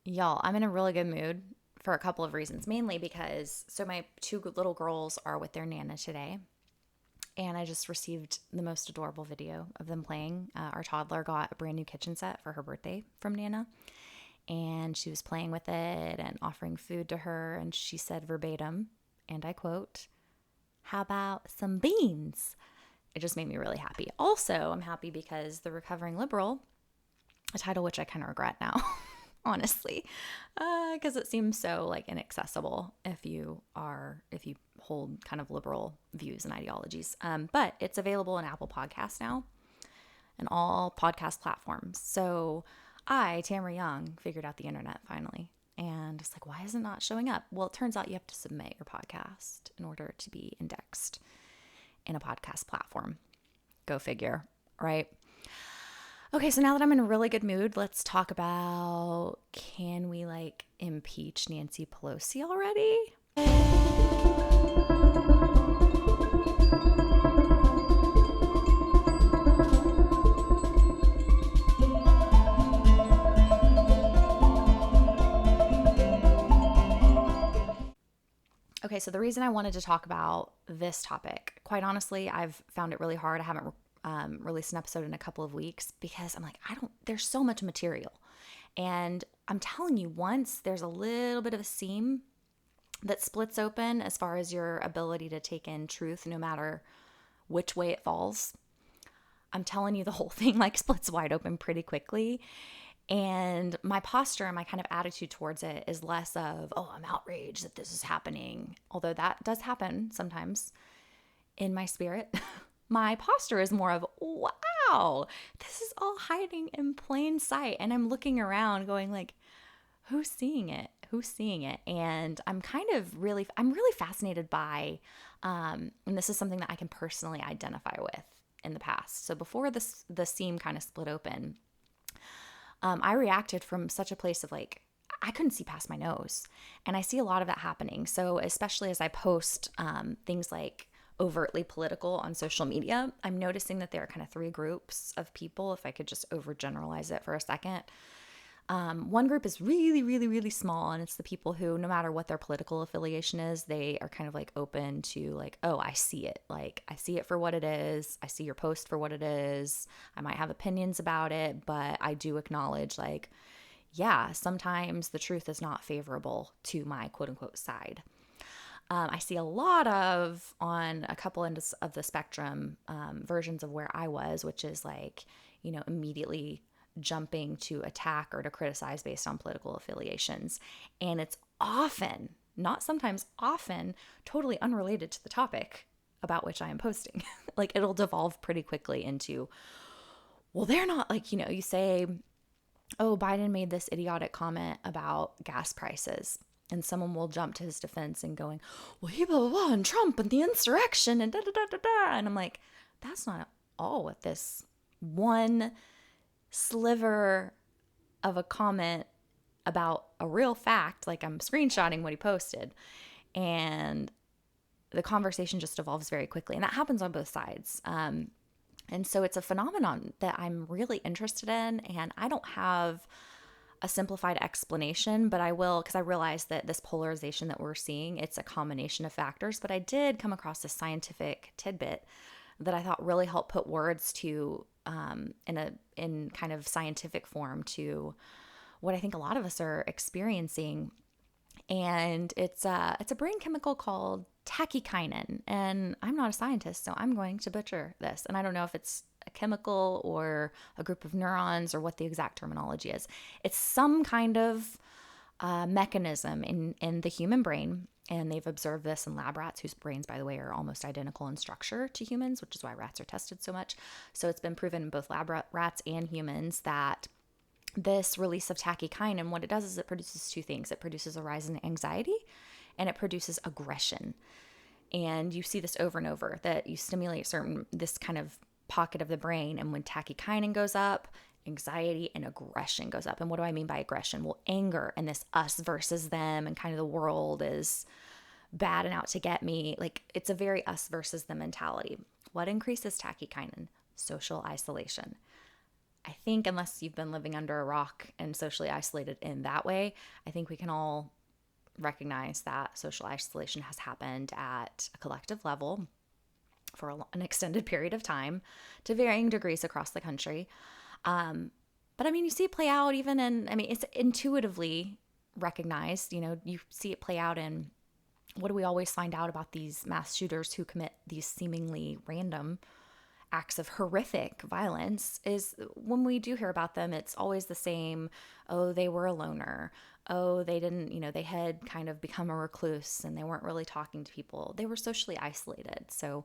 Y'all, I'm in a really good mood for a couple of reasons. Mainly because, my two little girls are with their Nana today. And I just received the most adorable video of them playing. Our toddler got a brand new kitchen set for her birthday from Nana. And she was playing with it and offering food to her. And she said verbatim, and I quote, "How about some beans?" It just made me really happy. Also, I'm happy because The Recovering Liberal, a title which I kind of regret now, honestly, because it seems so like inaccessible if you hold kind of liberal views and ideologies. But it's available in Apple Podcasts now and all podcast platforms. So I, Tamara Young, figured out the internet finally. And it's like, why is it not showing up? Well, it turns out you have to submit your podcast in order to be indexed in a podcast platform. Go figure, right? Okay, so now that I'm in a really good mood, let's talk about, can we like impeach Nancy Pelosi already? Okay, so the reason I wanted to talk about this topic, quite honestly, I've found it really hard. I haven't released an episode in a couple of weeks because I'm like, there's so much material. And I'm telling you, once there's a little bit of a seam that splits open as far as your ability to take in truth, no matter which way it falls, I'm telling you, the whole thing like splits wide open pretty quickly. And my posture and my kind of attitude towards it is less of, oh, I'm outraged that this is happening. Although that does happen sometimes in my spirit. My posture is more of, wow, this is all hiding in plain sight. And I'm looking around going like, who's seeing it? Who's seeing it? And I'm really fascinated by, and this is something that I can personally identify with in the past. So before the seam kind of split open, I reacted from such a place of like, I couldn't see past my nose. And I see a lot of that happening. So especially as I post things like overtly political on social media, I'm noticing that there are kind of three groups of people, if I could just overgeneralize it for a second. One group is really, really, really small, and it's the people who, no matter what their political affiliation is, they are kind of like open to like, oh, I see it. Like, I see it for what it is. I see your post for what it is. I might have opinions about it, but I do acknowledge like, yeah, sometimes the truth is not favorable to my quote unquote side. I see a lot of, on a couple ends of the spectrum, versions of where I was, which is like, immediately jumping to attack or to criticize based on political affiliations. And it's often, not sometimes, often, totally unrelated to the topic about which I am posting. Like, it'll devolve pretty quickly into, well, they're not like, you say, oh, Biden made this idiotic comment about gas prices. And someone will jump to his defense and going, well, he blah, blah, blah, and Trump and the insurrection and da, da, da, da, da. And I'm like, that's not at all what this one sliver of a comment about a real fact, like I'm screenshotting what he posted. And the conversation just evolves very quickly. And that happens on both sides. And so it's a phenomenon that I'm really interested in. And I don't have a simplified explanation, but I will, because I realize that this polarization that we're seeing, it's a combination of factors. But I did come across a scientific tidbit that I thought really helped put words to, in kind of scientific form, to what I think a lot of us are experiencing. And it's a brain chemical called tachychinine. And I'm not a scientist, so I'm going to butcher this. And I don't know if it's a chemical or a group of neurons or what the exact terminology is. It's some kind of mechanism in the human brain. And they've observed this in lab rats, whose brains, by the way, are almost identical in structure to humans, which is why rats are tested so much. So it's been proven in both lab rats and humans that this release of tachycinin, what it does is it produces two things. It produces a rise in anxiety and it produces aggression. And you see this over and over, that you stimulate this kind of pocket of the brain. And when tachycinin goes up, anxiety and aggression goes up. And what do I mean by aggression? Well, anger and this us versus them, and kind of the world is bad and out to get me. Like, it's a very us versus them mentality. What increases tachycinin? Social isolation. I think unless you've been living under a rock and socially isolated in that way, I think we can all recognize that social isolation has happened at a collective level for an extended period of time to varying degrees across the country. But I mean, you see it play out even in, I mean, it's intuitively recognized, you see it play out in what do we always find out about these mass shooters who commit these seemingly random acts of horrific violence is when we do hear about them, it's always the same. Oh, they were a loner. Oh, they didn't, they had kind of become a recluse and they weren't really talking to people. They were socially isolated. So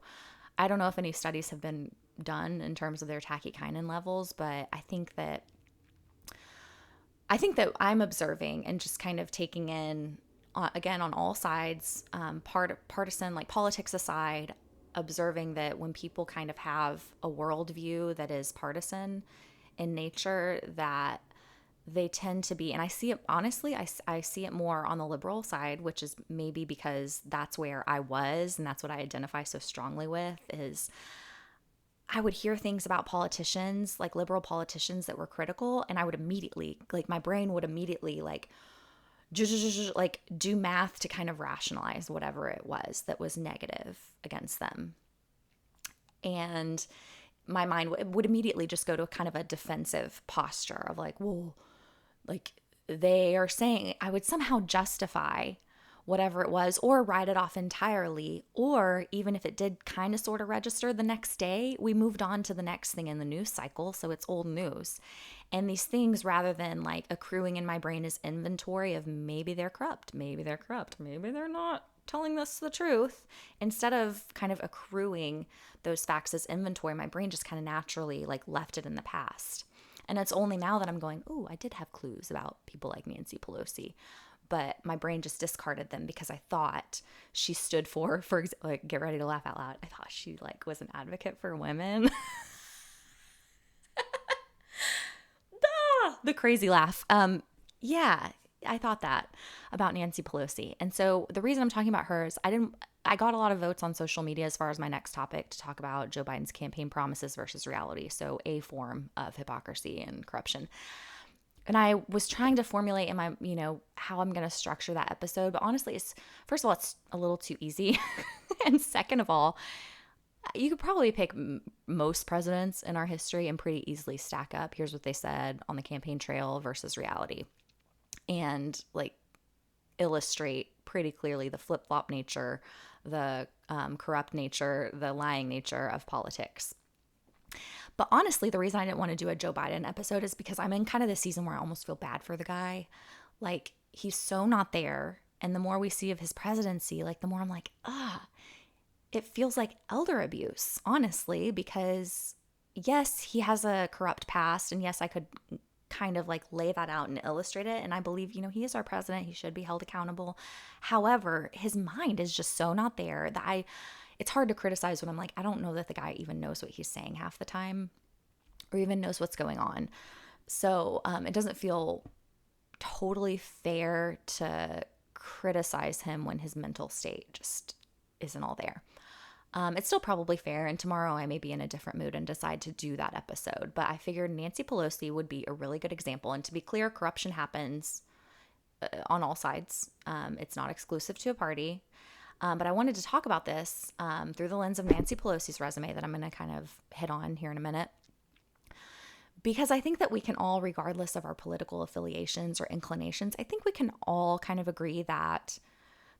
I don't know if any studies have been done in terms of their tachychinine levels, but I think that I'm observing and just kind of taking in, again, on all sides, partisan, like politics aside, observing that when people kind of have a worldview that is partisan in nature, that they tend to be, and I see it, honestly, I see it more on the liberal side, which is maybe because that's where I was and that's what I identify so strongly with, is I would hear things about politicians, like liberal politicians that were critical, and I would immediately, like my brain would immediately like do math to kind of rationalize whatever it was that was negative against them. And my mind would immediately just go to kind of a defensive posture of like, well, like they are saying, I would somehow justify whatever it was or write it off entirely. Or even if it did kind of sort of register the next day, we moved on to the next thing in the news cycle. So it's old news. And these things, rather than like accruing in my brain as inventory of maybe they're corrupt, maybe they're not telling us the truth, instead of kind of accruing those facts as inventory, my brain just kind of naturally like left it in the past. And it's only now that I'm going, oh, I did have clues about people like Nancy Pelosi, but my brain just discarded them because I thought she stood for like, get ready to laugh out loud. I thought she like was an advocate for women. The crazy laugh. Yeah, I thought that about Nancy Pelosi. And so the reason I'm talking about her is I got a lot of votes on social media as far as my next topic to talk about Joe Biden's campaign promises versus reality. So a form of hypocrisy and corruption. And I was trying to formulate in my, how I'm going to structure that episode. But honestly, first of all, it's a little too easy. And second of all, you could probably pick most presidents in our history and pretty easily stack up. Here's what they said on the campaign trail versus reality. And like illustrate pretty clearly the flip-flop nature, the corrupt nature, the lying nature of politics. But honestly, the reason I didn't want to do a Joe Biden episode is because I'm in kind of the season where I almost feel bad for the guy. Like, he's so not there. And the more we see of his presidency, like, the more I'm like, it feels like elder abuse, honestly, because yes, he has a corrupt past. And yes, I could kind of like lay that out and illustrate it. And I believe, he is our president. He should be held accountable. However, his mind is just so not there that it's hard to criticize when I'm like, I don't know that the guy even knows what he's saying half the time or even knows what's going on. So it doesn't feel totally fair to criticize him when his mental state just isn't all there. It's still probably fair, and tomorrow I may be in a different mood and decide to do that episode. But I figured Nancy Pelosi would be a really good example. And to be clear, corruption happens on all sides. It's not exclusive to a party. But I wanted to talk about this through the lens of Nancy Pelosi's resume that I'm going to kind of hit on here in a minute. Because I think that we can all, regardless of our political affiliations or inclinations, I think we can all kind of agree that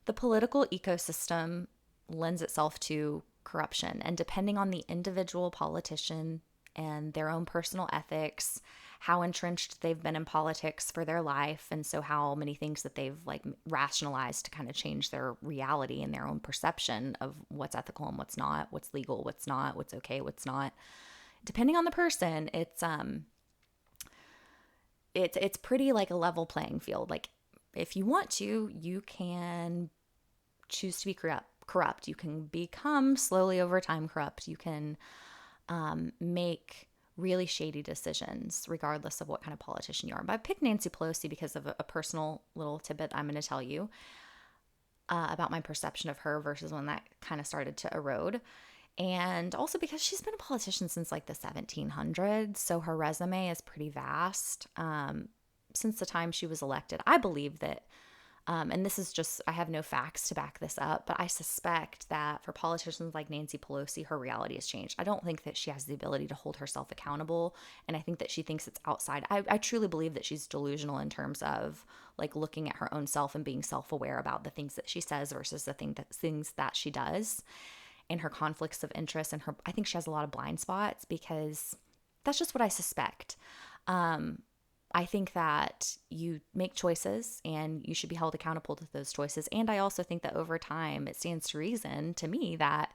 the political ecosystem lends itself to corruption. And depending on the individual politician and their own personal ethics, how entrenched they've been in politics for their life, and so how many things that they've like rationalized to kind of change their reality and their own perception of what's ethical and what's not, what's legal, what's not, what's okay, what's not. Depending on the person, it's pretty like a level playing field. Like if you want to, you can choose to be corrupt. You can become slowly over time corrupt. You can make really shady decisions regardless of what kind of politician you are. But I picked Nancy Pelosi because of a personal little tidbit I'm going to tell you about my perception of her versus when that kind of started to erode. And also because she's been a politician since like the 1700s, so her resume is pretty vast. Since the time she was elected, I believe that, and this is just, I have no facts to back this up, but I suspect that for politicians like Nancy Pelosi, her reality has changed. I don't think that she has the ability to hold herself accountable, and I think that she thinks it's outside. I truly believe that she's delusional in terms of like looking at her own self and being self-aware about the things that she says versus the things that she does, and her conflicts of interest. And her, I think she has a lot of blind spots because that's just what I suspect. I think that you make choices and you should be held accountable to those choices. And I also think that over time, it stands to reason to me that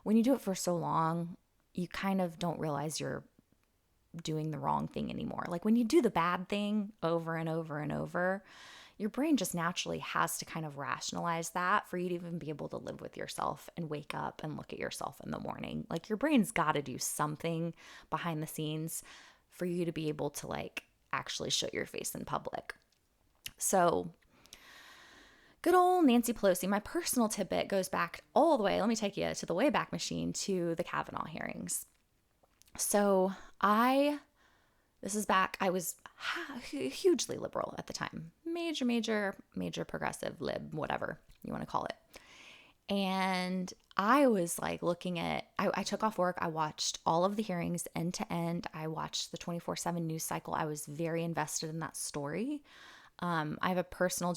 when you do it for so long, you kind of don't realize you're doing the wrong thing anymore. Like when you do the bad thing over and over and over, your brain just naturally has to kind of rationalize that for you to even be able to live with yourself and wake up and look at yourself in the morning. Like your brain's got to do something behind the scenes for you to be able to like actually show your face in public. So good old Nancy Pelosi. My personal tidbit goes back all the way. Let me take you to the Wayback Machine to the Kavanaugh hearings. So this is back, I was hugely liberal at the time. Major progressive, lib, whatever you want to call it. And I was like looking at, I took off work. I watched all of the hearings end to end. I watched the 24/7 news cycle. I was very invested in that story. I have a personal,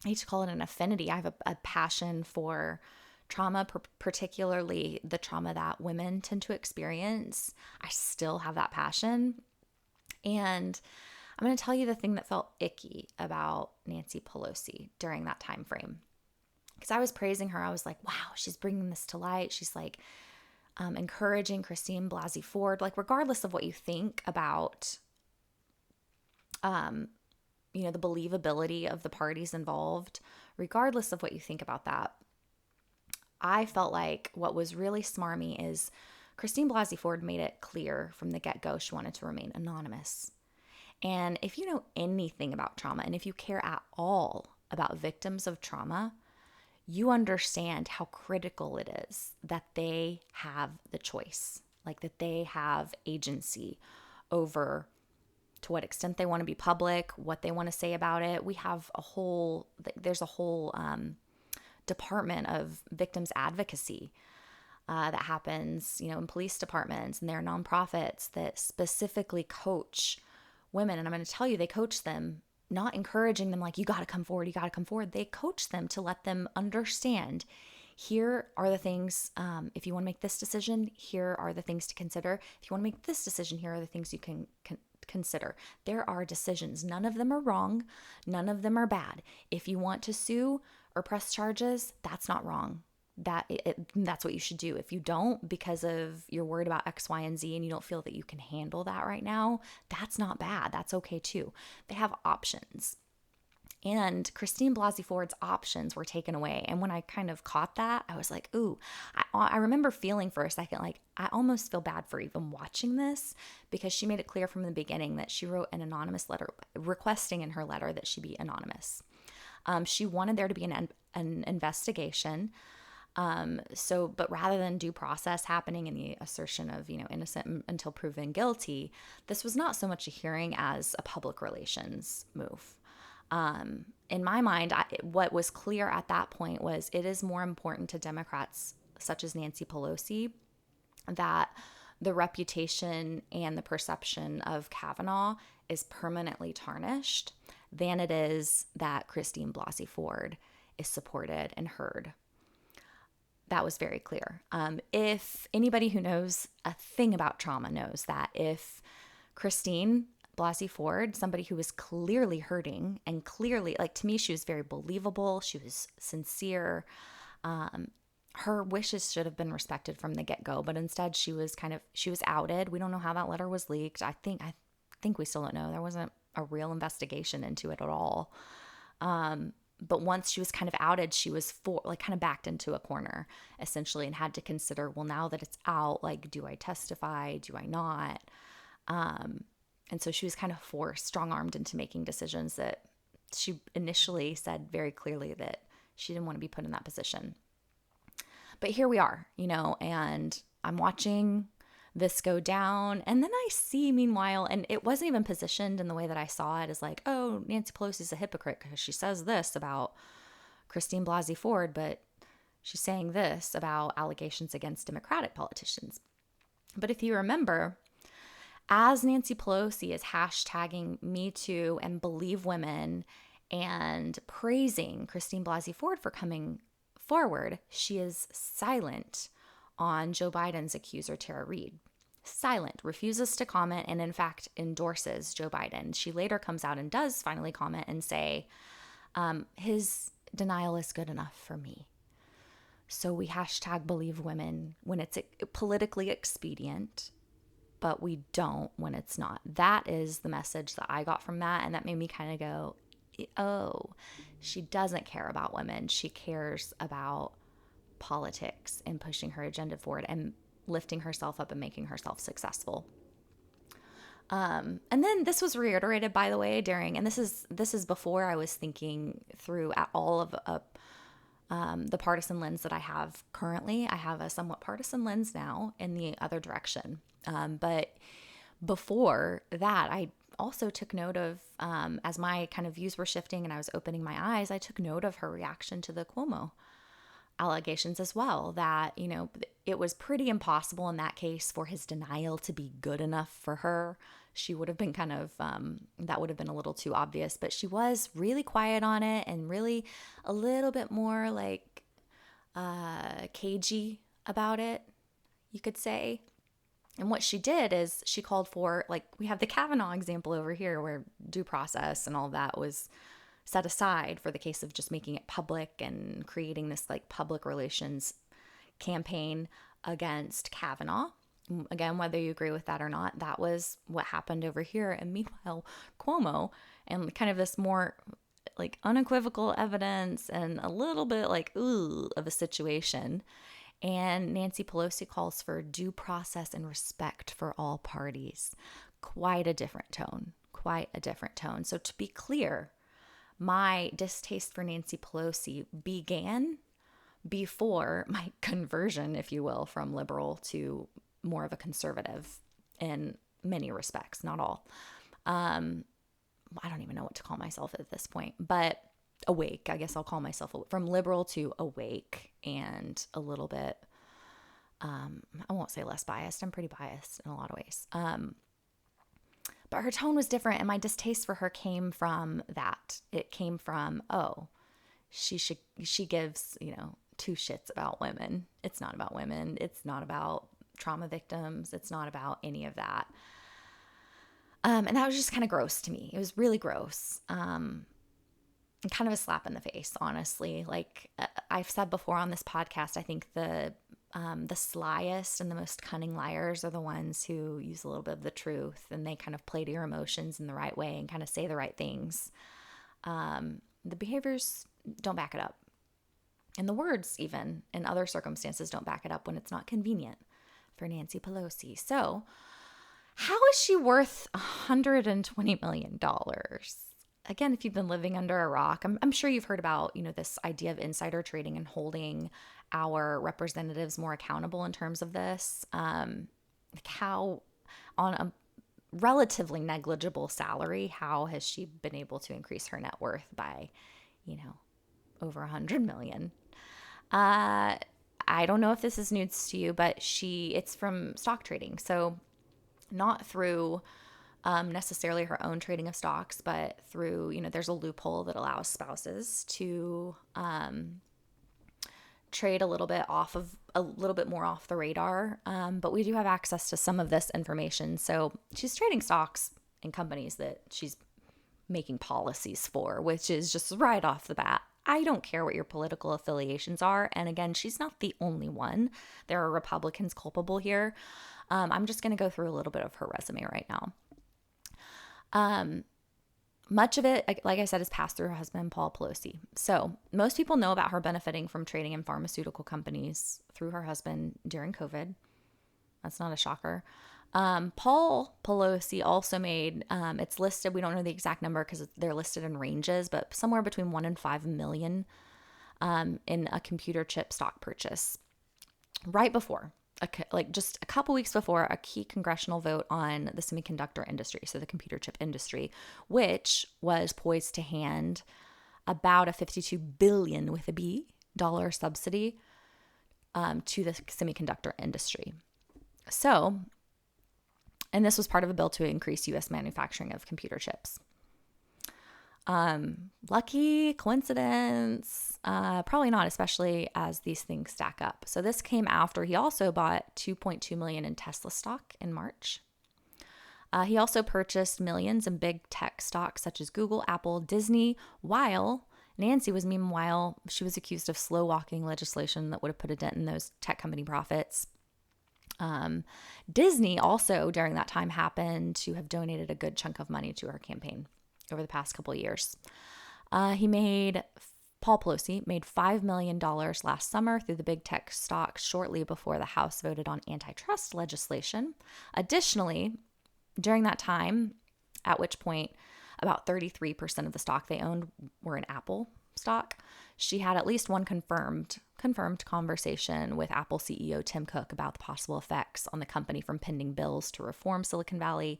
I hate to call it an affinity. I have a passion for trauma, particularly the trauma that women tend to experience. I still have that passion. And I'm going to tell you the thing that felt icky about Nancy Pelosi during that time frame. Because I was praising her. I was like, wow, she's bringing this to light. She's like encouraging Christine Blasey Ford. Like, regardless of what you think about, the believability of the parties involved, regardless of what you think about that, I felt like what was really smarmy is Christine Blasey Ford made it clear from the get-go she wanted to remain anonymous. And if you know anything about trauma, and if you care at all about victims of trauma, you understand how critical it is that they have the choice, like that they have agency over to what extent they want to be public, what they want to say about it. There's a whole department of victims advocacy that happens, in police departments, and there are nonprofits that specifically coach women. And I'm going to tell you, they coach them, not encouraging them like, you got to come forward, you got to come forward. They coach them to let them understand, here are the things, if you want to make this decision, here are the things to consider. If you want to make this decision, here are the things you can consider. There are decisions. None of them are wrong. None of them are bad. If you want to sue or press charges, that's not wrong. That's what you should do. If you don't, because of you're worried about X, Y, and Z, and you don't feel that you can handle that right now, that's not bad. That's okay too. They have options. And Christine Blasey Ford's options were taken away. And when I kind of caught that, I was like, ooh, I remember feeling for a second, like, I almost feel bad for even watching this, because she made it clear from the beginning that she wrote an anonymous letter requesting in her letter that she be anonymous. She wanted there to be an investigation. But rather than due process happening and the assertion of, innocent until proven guilty, this was not so much a hearing as a public relations move. In my mind, what was clear at that point was it is more important to Democrats such as Nancy Pelosi that the reputation and the perception of Kavanaugh is permanently tarnished than it is that Christine Blasey Ford is supported and heard. That was very clear. If anybody who knows a thing about trauma knows that if Christine Blasey Ford, somebody who was clearly hurting and clearly, like, to me, she was very believable. She was sincere. Her wishes should have been respected from the get-go, but instead she was outed. We don't know how that letter was leaked. I think we still don't know. There wasn't a real investigation into it at all. But once she was kind of outed, she was kind of backed into a corner essentially and had to consider, well, now that it's out, like, do I testify? Do I not? And so she was kind of forced, strong-armed into making decisions that she initially said very clearly that she didn't want to be put in that position. But here we are, and I'm watching this go down. And then I see, meanwhile, and it wasn't even positioned in the way that I saw it as like, oh, Nancy Pelosi's a hypocrite because she says this about Christine Blasey Ford, but she's saying this about allegations against Democratic politicians. But if you remember, as Nancy Pelosi is hashtagging Me Too and Believe Women and praising Christine Blasey Ford for coming forward, she is silent on Joe Biden's accuser, Tara Reade. Silent, refuses to comment, and in fact endorses Joe Biden. She later comes out and does finally comment and say, his denial is good enough for me. So we hashtag believe women when it's politically expedient, but we don't when it's not. That is the message that I got from that. And that made me kind of go, oh, she doesn't care about women. She cares about politics and pushing her agenda forward and lifting herself up and making herself successful. And then this was reiterated, by the way, during, and this is before I was thinking through at all of the partisan lens that I have currently. I have a somewhat partisan lens now in the other direction. But before that, I also took note of, as my kind of views were shifting and I was opening my eyes, I took note of her reaction to the Cuomo allegations as well, that, it was pretty impossible in that case for his denial to be good enough for her. She would have been kind of, that would have been a little too obvious, but she was really quiet on it and really a little bit more like cagey about it, you could say. And what she did is she called for, like, we have the Kavanaugh example over here where due process and all that was set aside for the case of just making it public and creating this like public relations campaign against Kavanaugh. Again, whether you agree with that or not, that was what happened over here. And meanwhile, Cuomo, and kind of this more like unequivocal evidence and a little bit like, ooh, of a situation. And Nancy Pelosi calls for due process and respect for all parties. Quite a different tone. So to be clear, my distaste for Nancy Pelosi began before my conversion, if you will, from liberal to more of a conservative in many respects, not all. I don't even know what to call myself at this point, but awake. I guess I'll call myself from liberal to awake and a little bit, I won't say less biased. I'm pretty biased in a lot of ways. But her tone was different, and my distaste for her came from that. It came from, oh, she gives, two shits about women. It's not about women. It's not about trauma victims. It's not about any of that. And that was just kind of gross to me. It was really gross. And kind of a slap in the face, honestly. Like I've said before on this podcast, I think the slyest and the most cunning liars are the ones who use a little bit of the truth and they kind of play to your emotions in the right way and kind of say the right things. The behaviors don't back it up. And the words, even in other circumstances, don't back it up when it's not convenient for Nancy Pelosi. So how is she worth $120 million? Again, if you've been living under a rock, I'm sure you've heard about, this idea of insider trading and holding our representatives more accountable in terms of this. Like how on a relatively negligible salary, how has she been able to increase her net worth by, over 100 million? I don't know if this is news to you, but it's from stock trading. So not through necessarily her own trading of stocks, but through, there's a loophole that allows spouses to trade a little bit more off the radar. But we do have access to some of this information. So she's trading stocks in companies that she's making policies for, which is just right off the bat. I don't care what your political affiliations are. And again, she's not the only one. There are Republicans culpable here. I'm just going to go through a little bit of her resume right now. Much of it, like I said, is passed through her husband, Paul Pelosi. So most people know about her benefiting from trading in pharmaceutical companies through her husband during COVID. That's not a shocker. Paul Pelosi also made, it's listed, we don't know the exact number because they're listed in ranges, but somewhere between 1 and 5 million in a computer chip stock purchase. right before, like just a couple weeks before a key congressional vote on the semiconductor industry, so the computer chip industry, which was poised to hand about a 52 billion with a B dollar subsidy to the semiconductor industry. So, and this was part of a bill to increase U.S. manufacturing of computer chips. Lucky coincidence? Probably not, especially as these things stack up. So this came after he also bought 2.2 million in Tesla stock in March. He also purchased millions in big tech stocks such as Google, Apple, Disney, while Nancy was, meanwhile, she was accused of slow walking legislation that would have put a dent in those tech company profits. Disney also during that time happened to have donated a good chunk of money to her campaign over the past couple of years. Paul Pelosi made $5 million last summer through the big tech stocks shortly before the House voted on antitrust legislation. Additionally, during that time, at which point about 33% of the stock they owned were in Apple stock, she had at least one confirmed conversation with Apple CEO Tim Cook about the possible effects on the company from pending bills to reform Silicon Valley,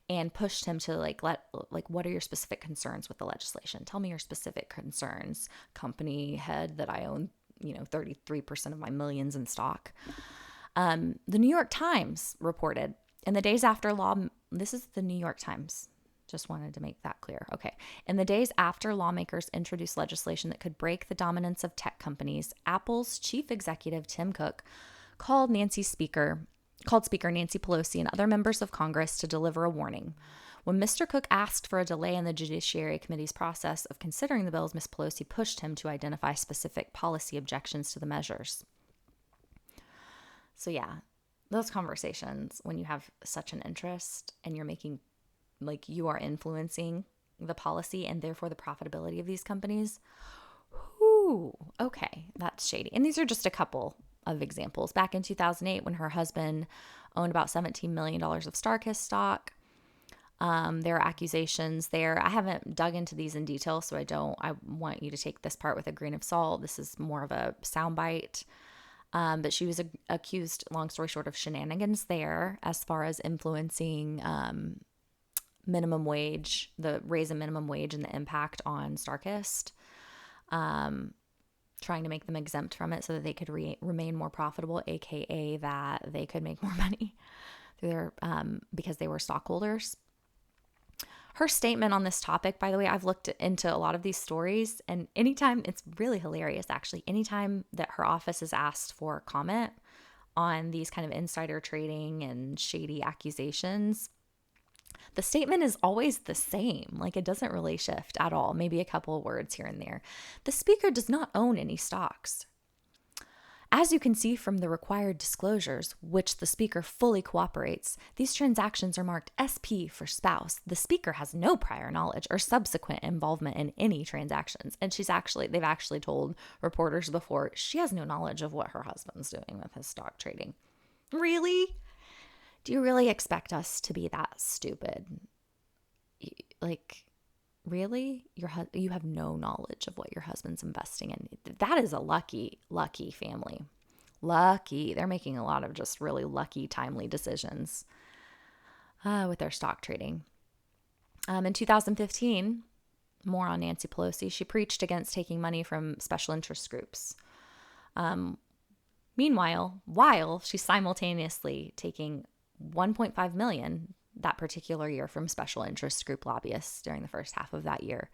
and pushed him to what are your specific concerns with the legislation? Tell me your specific concerns, company head that I own, 33% of my millions in stock. The New York Times reported in the days after this is the New York Times. Just wanted to make that clear. Okay. In the days after lawmakers introduced legislation that could break the dominance of tech companies, Apple's chief executive, Tim Cook, called Speaker Nancy Pelosi and other members of Congress to deliver a warning. When Mr. Cook asked for a delay in the Judiciary Committee's process of considering the bills, Ms. Pelosi pushed him to identify specific policy objections to the measures. So yeah, those conversations, when you have such an interest and you're making, you are influencing the policy and therefore the profitability of these companies, okay, that's shady. And these are just a couple of examples. Back in 2008, when her husband owned about $17 million of Starkist stock, there are accusations there. I haven't dug into these in detail, so I want you to take this part with a grain of salt. This is more of a soundbite. But she was accused, long story short, of shenanigans there as far as influencing minimum wage, the raise in minimum wage and the impact on Starkist. Trying to make them exempt from it so that they could remain more profitable, aka that they could make more money through their because they were stockholders. Her statement on this topic, by the way, I've looked into a lot of these stories, and anytime, it's really hilarious actually, anytime that her office is asked for comment on these kind of insider trading and shady accusations, the statement is always the same. It doesn't really shift at all. Maybe a couple of words here and there. The speaker does not own any stocks. As you can see from the required disclosures, which the speaker fully cooperates, these transactions are marked SP for spouse. The speaker has no prior knowledge or subsequent involvement in any transactions. And they've actually told reporters before, she has no knowledge of what her husband's doing with his stock trading. Really? Do you really expect us to be that stupid? Really? You have no knowledge of what your husband's investing in. That is a lucky, lucky family. Lucky. They're making a lot of just really lucky, timely decisions with their stock trading. In 2015, more on Nancy Pelosi, she preached against taking money from special interest groups. Meanwhile, while she's simultaneously taking 1.5 million that particular year from special interest group lobbyists during the first half of that year.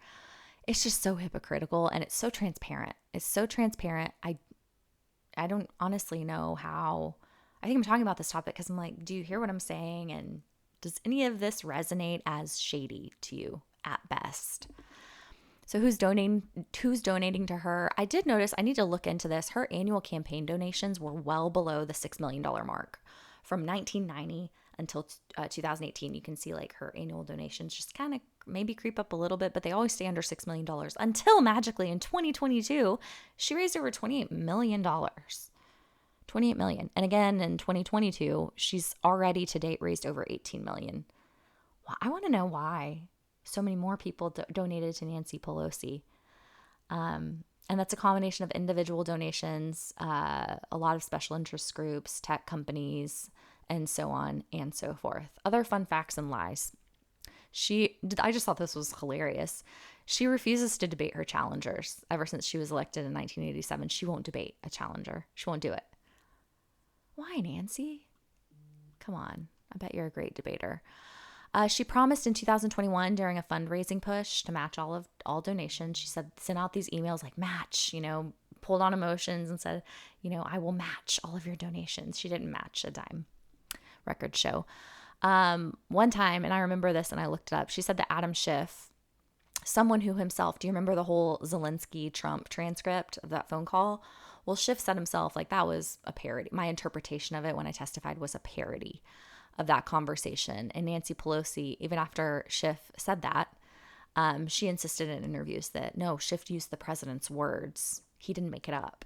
It's just so hypocritical, and it's so transparent. I don't honestly know how. I think I'm talking about this topic because I'm like, do you hear what I'm saying? And does any of this resonate as shady to you at best? So who's donating to her? I did notice, I need to look into this. Her annual campaign donations were well below the $6 million mark. From 1990 until 2018, you can see her annual donations just kind of maybe creep up a little bit, but they always stay under $6 million until magically in 2022, she raised over $28 million. $28 million. And again, in 2022, she's already to date raised over $18 million. Well, I want to know why so many more people donated to Nancy Pelosi. And that's a combination of individual donations, a lot of special interest groups, tech companies, and so on and so forth. Other fun facts and lies. I just thought this was hilarious. She refuses to debate her challengers. Ever since she was elected in 1987, she won't debate a challenger. She won't do it. Why, Nancy? Come on. I bet you're a great debater. She promised in 2021 during a fundraising push to match all donations. She said, sent out these emails like match, pulled on emotions and said, I will match all of your donations. She didn't match a dime. Record show. One time, and I remember this and I looked it up, she said that Adam Schiff, someone who himself, do you remember the whole Zelensky-Trump transcript of that phone call? Well, Schiff said himself, like, that was a parody. My interpretation of it when I testified was a parody of that conversation. And Nancy Pelosi, even after Schiff said that, she insisted in interviews that, no, Schiff used the president's words. He didn't make it up.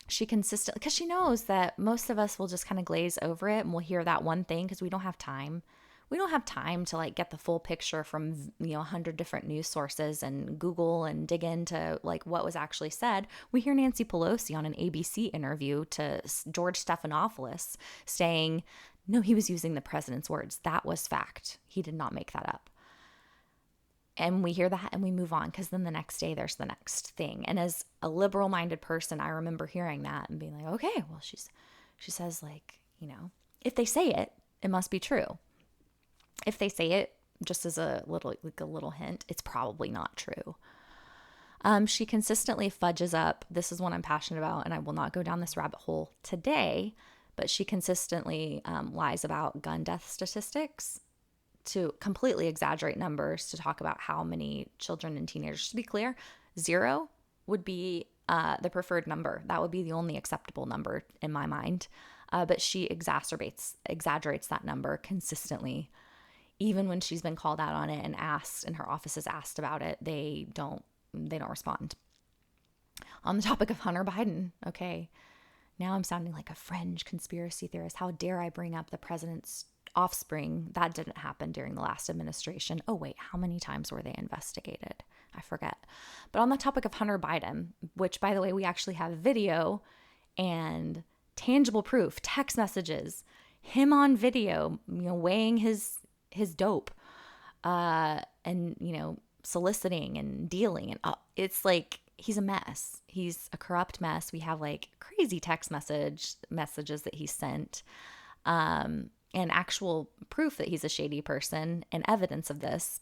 She consistently, because she knows that most of us will just kind of glaze over it and we'll hear that one thing because we don't have time. We don't have time to like get the full picture from 100 different news sources and Google and dig into like what was actually said. We hear Nancy Pelosi on an ABC interview to George Stephanopoulos saying, no, he was using the president's words. That was fact. He did not make that up. And we hear that and we move on because then the next day there's the next thing. And as a liberal-minded person, I remember hearing that and being like, okay, well, she says like, if they say it, it must be true. If they say it just as a little hint, it's probably not true. She consistently fudges up. This is what I'm passionate about, and I will not go down this rabbit hole today, but she consistently lies about gun death statistics to completely exaggerate numbers to talk about how many children and teenagers. To be clear, 0 would be the preferred number. That would be the only acceptable number in my mind. But she exaggerates that number consistently. Even when she's been called out on it and asked, and her office is asked about it, they don't respond. On the topic of Hunter Biden, okay, now I'm sounding like a fringe conspiracy theorist. How dare I bring up the president's offspring? That didn't happen during the last administration. Oh wait, how many times were they investigated? I forget. But on the topic of Hunter Biden, which by the way, we actually have video and tangible proof, text messages, him on video, weighing his dope, and soliciting and dealing, and it's like he's a mess. He's a corrupt mess. We have like crazy text messages that he sent, and actual proof that he's a shady person and evidence of this.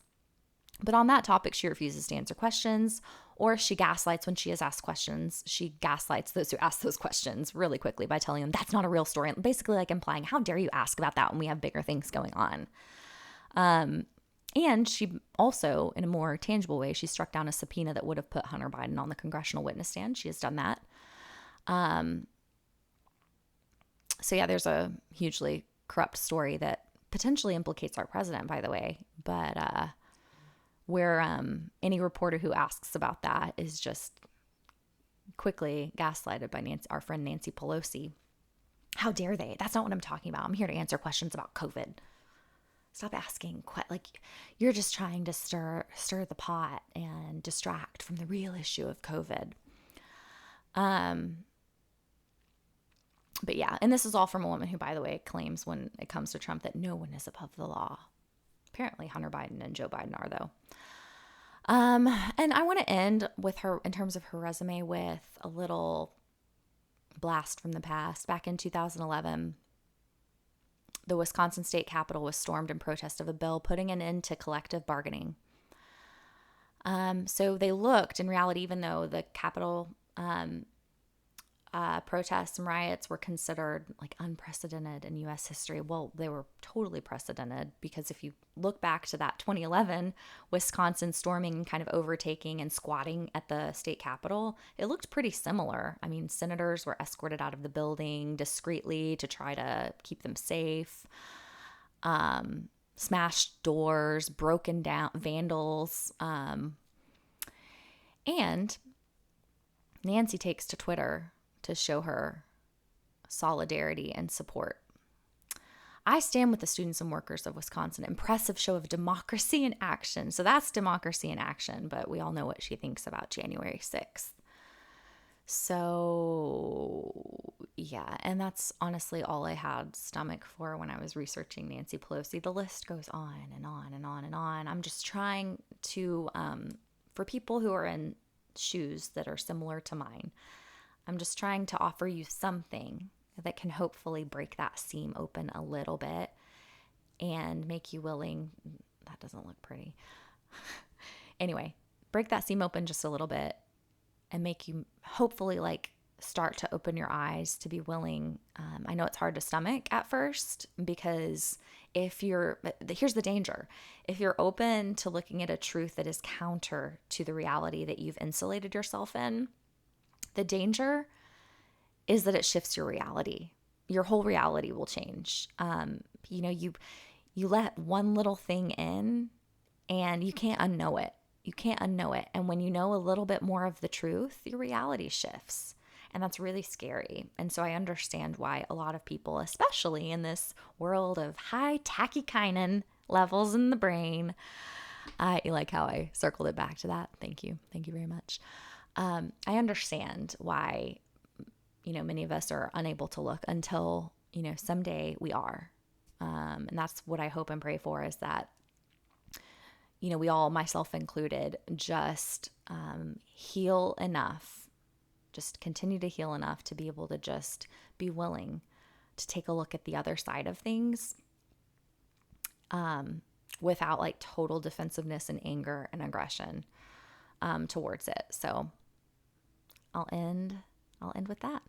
But on that topic, she refuses to answer questions, or she gaslights when she is asked questions. She gaslights those who ask those questions really quickly by telling them that's not a real story, basically like implying, how dare you ask about that when we have bigger things going on. And she also, in a more tangible way, she struck down a subpoena that would have put Hunter Biden on the congressional witness stand. She has done that. So yeah, there's a hugely corrupt story that potentially implicates our president, by the way, but where any reporter who asks about that is just quickly gaslighted by our friend Nancy Pelosi. How dare they? That's not what I'm talking about. I'm here to answer questions about COVID. Stop asking, you're just trying to stir the pot and distract from the real issue of COVID. But yeah, and this is all from a woman who, by the way, claims when it comes to Trump that no one is above the law. Apparently Hunter Biden and Joe Biden are, though. And I want to end with her, in terms of her resume, with a little blast from the past. Back in 2011, the Wisconsin state capitol was stormed in protest of a bill putting an end to collective bargaining. So they looked, in reality, even though the Capitol protests and riots were considered like unprecedented in U.S. history, well, they were totally precedented, because if you look back to that 2011 Wisconsin storming and kind of overtaking and squatting at the state capitol, it looked pretty similar. I mean, senators were escorted out of the building discreetly to try to keep them safe. Smashed doors, broken down, vandals. And Nancy takes to Twitter to show her solidarity and support. I stand with the students and workers of Wisconsin. Impressive show of democracy in action. So that's democracy in action, but we all know what she thinks about January 6th. So, yeah, and that's honestly all I had stomach for when I was researching Nancy Pelosi. The list goes on and on and on and on. I'm just trying to, for people who are in shoes that are similar to mine, I'm just trying to offer you something that can hopefully break that seam open a little bit and make you willing. That doesn't look pretty. Anyway, break that seam open just a little bit and make you hopefully like start to open your eyes to be willing. I know it's hard to stomach at first because here's the danger. If you're open to looking at a truth that is counter to the reality that you've insulated yourself in, the danger is that it shifts your reality. Your whole reality will change. You let one little thing in and you can't unknow it. You can't unknow it. And when you know a little bit more of the truth, your reality shifts. And that's really scary. And so I understand why a lot of people, especially in this world of high tachychinine levels in the brain, I like how I circled it back to that. Thank you. Thank you very much. I understand why, many of us are unable to look until, someday we are. And that's what I hope and pray for, is that we all, myself included, just heal enough, just continue to heal enough to be able to just be willing to take a look at the other side of things without like total defensiveness and anger and aggression towards it. So I'll end with that.